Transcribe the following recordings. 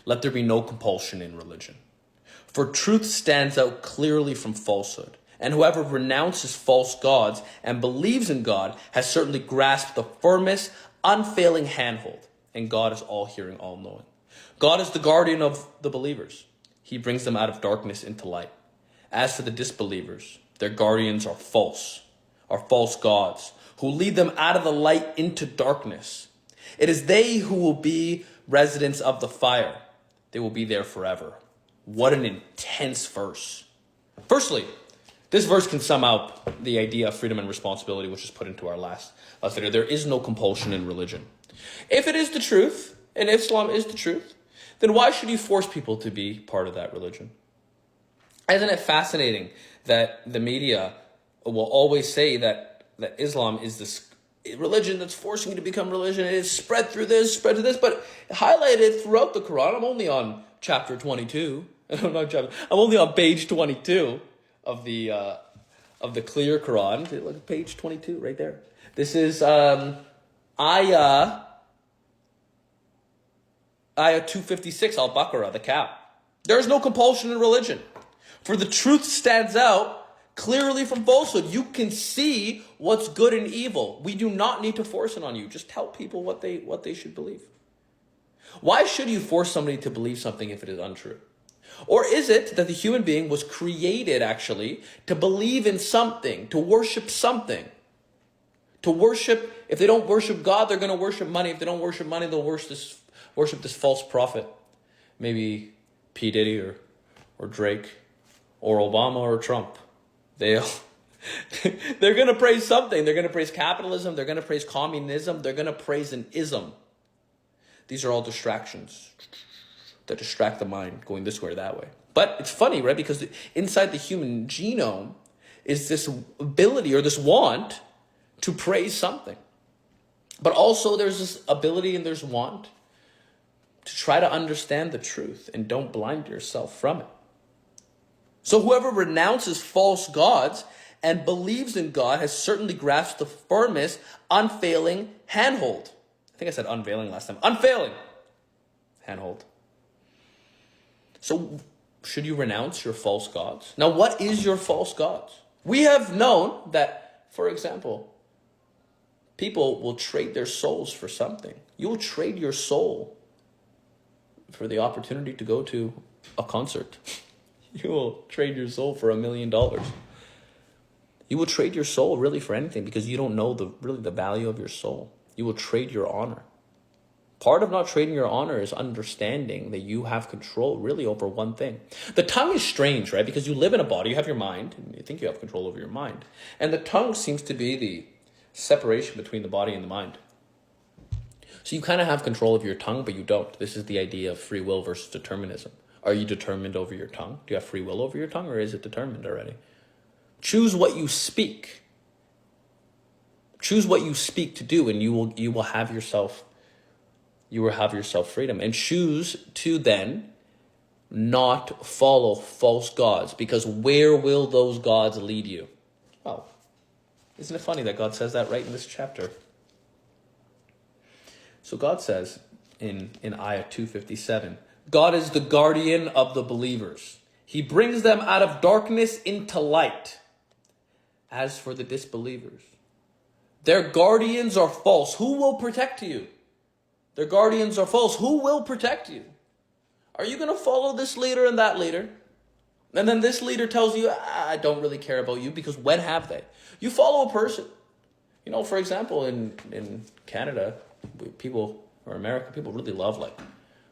Let there be no compulsion in religion. For truth stands out clearly from falsehood, and whoever renounces false gods and believes in God has certainly grasped the firmest, unfailing handhold, and God is all-hearing, all-knowing. God is the guardian of the believers. He brings them out of darkness into light. As for the disbelievers, their guardians are false gods, who lead them out of the light into darkness. It is they who will be residents of the fire. They will be there forever. What an intense verse. Firstly, this verse can sum up the idea of freedom and responsibility, which is put into our last video. There is no compulsion in religion. If it is the truth, and Islam is the truth, then why should you force people to be part of that religion? Isn't it fascinating that the media will always say that Islam is this religion that's forcing you to become religion? It is spread through this, spread to this, but highlighted throughout the Quran. I'm only on chapter 22. I'm only on page 22 of the clear Quran. Look at page 22 right there. This is ayah 256, Al Baqara, the cap. There is no compulsion in religion, for the truth stands out clearly from falsehood. You can see what's good and evil. We do not need to force it on you. Just tell people what they should believe. Why should you force somebody to believe something if it is untrue? Or is it that the human being was created actually to believe in something, to worship something? To worship, if they don't worship God, they're going to worship money. If they don't worship money, they'll worship this false prophet. Maybe P. Diddy or Drake or Obama or Trump. They're going to praise something. They're going to praise capitalism. They're going to praise communism. They're going to praise an ism. These are all distractions that distract the mind going this way or that way. But it's funny, right? Because inside the human genome is this ability or this want to praise something. But also there's this ability and there's want to try to understand the truth and don't blind yourself from it. So whoever renounces false gods and believes in God has certainly grasped the firmest, unfailing handhold. I think I said unveiling last time. Unfailing handhold. So should you renounce your false gods? Now, what is your false gods? We have known that, for example, people will trade their souls for something. You will trade your soul for the opportunity to go to a concert. You will trade your soul for $1 million. You will trade your soul really for anything because you don't know the value of your soul. You will trade your honor. Part of not trading your honor is understanding that you have control really over one thing. The tongue is strange, right? Because you live in a body, you have your mind, and you think you have control over your mind. And the tongue seems to be the separation between the body and the mind. So you kind of have control of your tongue, but you don't. This is the idea of free will versus determinism. Are you determined over your tongue? Do you have free will over your tongue, or is it determined already? Choose what you speak. Choose what you speak to do, and you will have yourself freedom. And choose to then not follow false gods, because where will those gods lead you? Well, isn't it funny that God says that right in this chapter? So God says in ayah 257, God is the guardian of the believers. He brings them out of darkness into light. As for the disbelievers, their guardians are false. Who will protect you? Their guardians are false. Who will protect you? Are you going to follow this leader and that leader? And then this leader tells you, I don't really care about you, because when have they? You follow a person. You know, for example, in Canada, or America, people really love like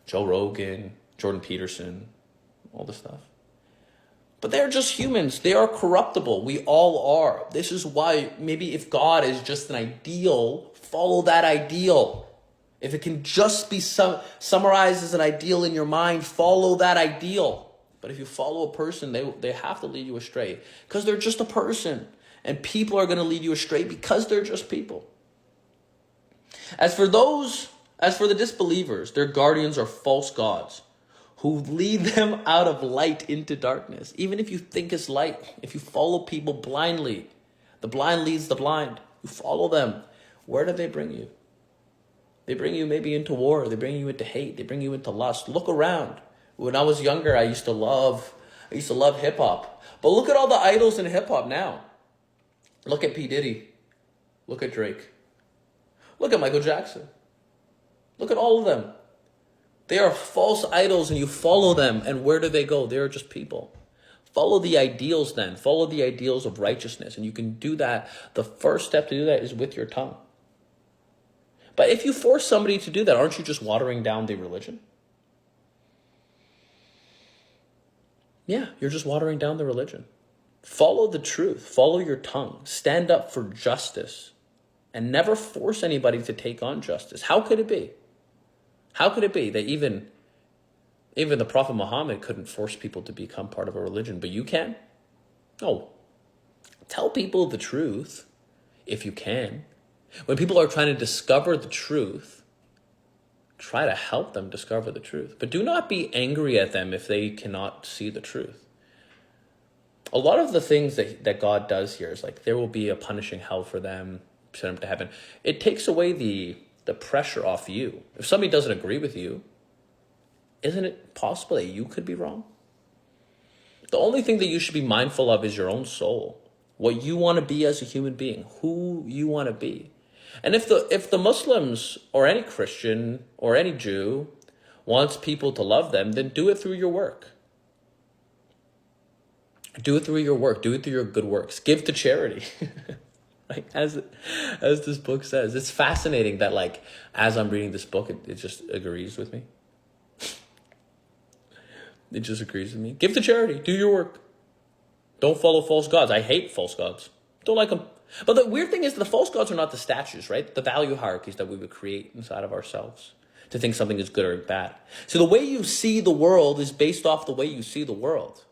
Joe Rogan, Jordan Peterson, all this stuff. But they're just humans. They are corruptible. We all are. This is why maybe if God is just an ideal, follow that ideal. If it can just be summarized as an ideal in your mind, follow that ideal. But if you follow a person, they have to lead you astray because they're just a person. And people are going to lead you astray because they're just people. As for the disbelievers, their guardians are false gods who lead them out of light into darkness. Even if you think it's light, if you follow people blindly, the blind leads the blind. You follow them. Where do they bring you? They bring you maybe into war. They bring you into hate. They bring you into lust. Look around. When I was younger, I used to love hip hop. But look at all the idols in hip hop now. Look at P. Diddy. Look at Drake. Look at Michael Jackson. Look at all of them. They are false idols and you follow them. And where do they go? They are just people. Follow the ideals then. Follow the ideals of righteousness. And you can do that. The first step to do that is with your tongue. But if you force somebody to do that, aren't you just watering down the religion? Yeah, you're just watering down the religion. Follow the truth. Follow your tongue. Stand up for justice. And never force anybody to take on justice. How could it be? How could it be that even the Prophet Muhammad couldn't force people to become part of a religion, but you can? No. Tell people the truth if you can. When people are trying to discover the truth, try to help them discover the truth. But do not be angry at them if they cannot see the truth. A lot of the things that God does here is like there will be a punishing hell for them, send them to heaven. It takes away the pressure off you. If somebody doesn't agree with you, isn't it possible that you could be wrong? The only thing that you should be mindful of is your own soul. What you want to be as a human being, who you want to be. And if the Muslims or any Christian or any Jew wants people to love them, then do it through your work. Do it through your work. Do it through your good works. Give to charity. Like as this book says, it's fascinating that like as I'm reading this book, it just agrees with me. It just agrees with me. Give to charity. Do your work. Don't follow false gods. I hate false gods. Don't like them. But the weird thing is the false gods are not the statues, right? The value hierarchies that we would create inside of ourselves to think something is good or bad. So the way you see the world is based off the way you see the world.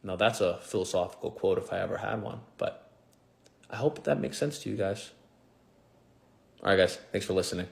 Now that's a philosophical quote if I ever had one, but I hope that makes sense to you guys. All right, guys. Thanks for listening.